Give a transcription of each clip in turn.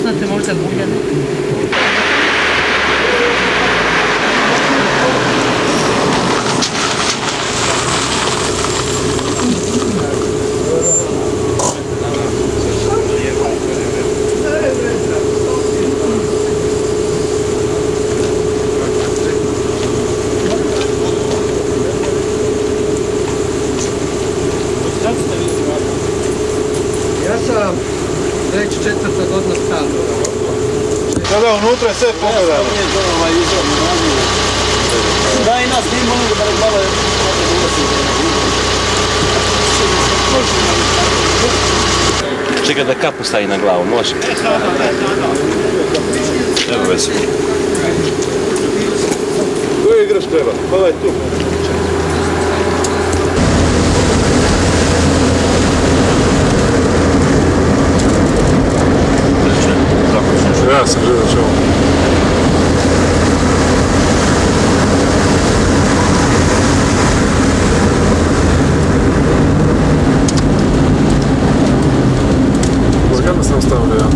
poznate možda Guljane? Ja sam već 4. godina stan. Da, unutra je sve pogledano. Da, i nas nije mogu da razgleda. Čekaj da kapu stavi na glavu, može? Evo već. Koju igraš treba? Hvala tu. Ja sam gledao što ovo. Zgadno sam stavio, ja.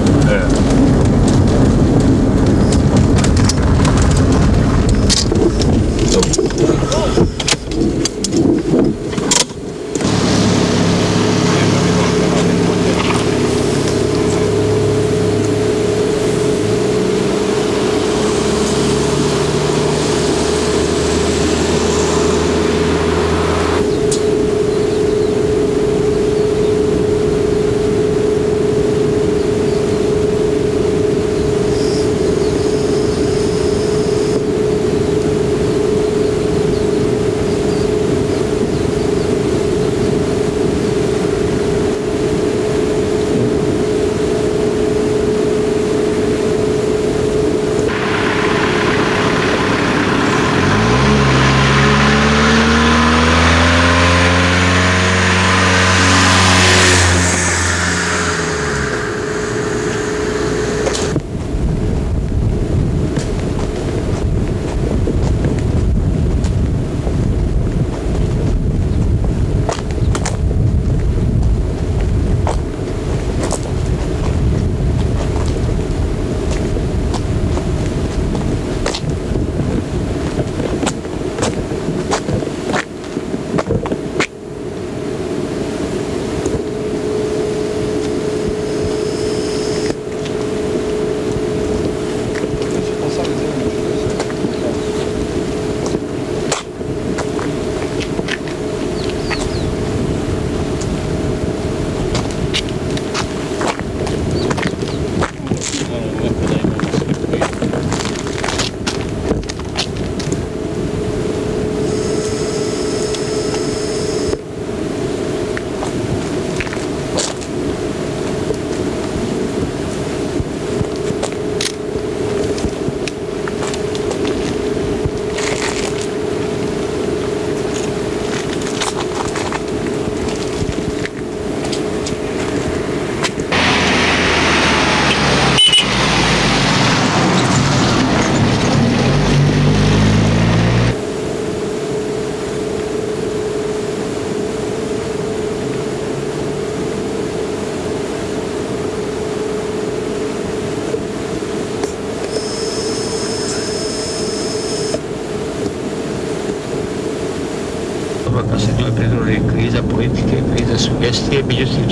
Kad se njoj pridruži kriza politike, kriza sugestije, međutim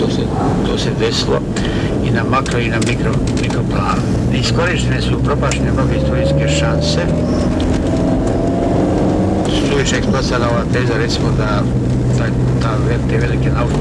to se desilo i na makro i na mikroplanu. Iskorištene su upropaštene mnoge istorijske šanse. Suviše eksploatirana ova teza, recimo da te velike nauke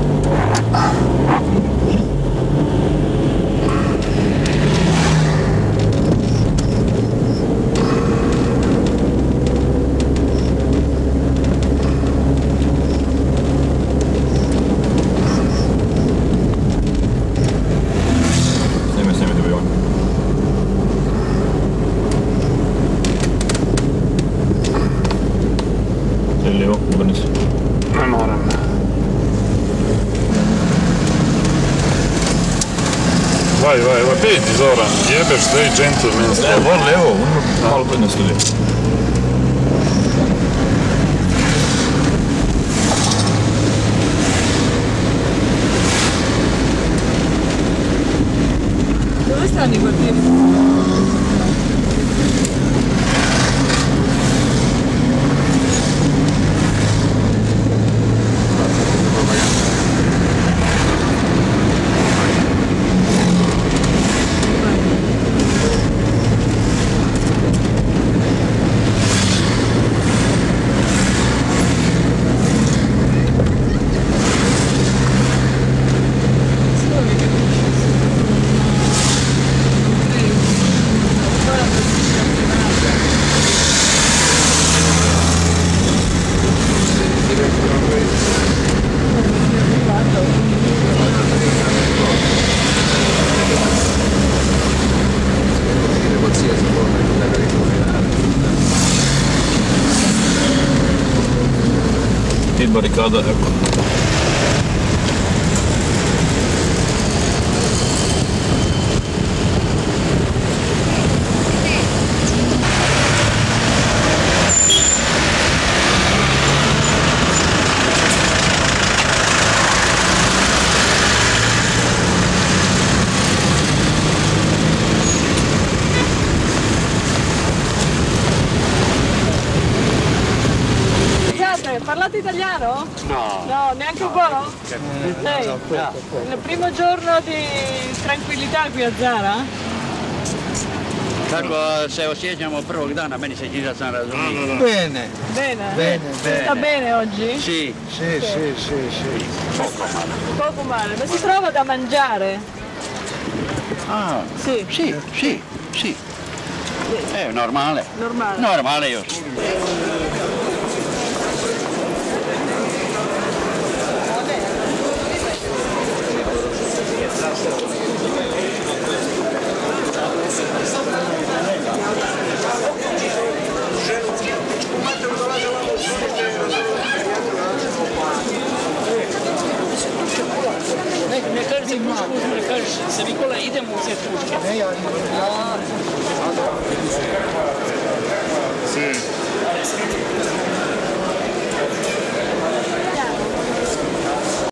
Ne moram. Vaj, vidi Zoran, jebeš sve i džentlmenstvo. Evo, malo predno studije. Dove sta stanno i quartieri? Ti barikada, ecco. Parlate italiano? No. No, neanche un po'? Lei? No. Il primo giorno di tranquillità qui a Zara? Kako se osjećamo prvog dana, meni se čini da sam razumio. Bene. Bene? Bene. Sta bene oggi? Sì. Sì. Poco male, ma si trova da mangiare? Ah, Sì. sì. Normale. Normale. Normale još. Ne kažeš pušku, ne kažeš, se Nikola idemo uzeti puške. Sì.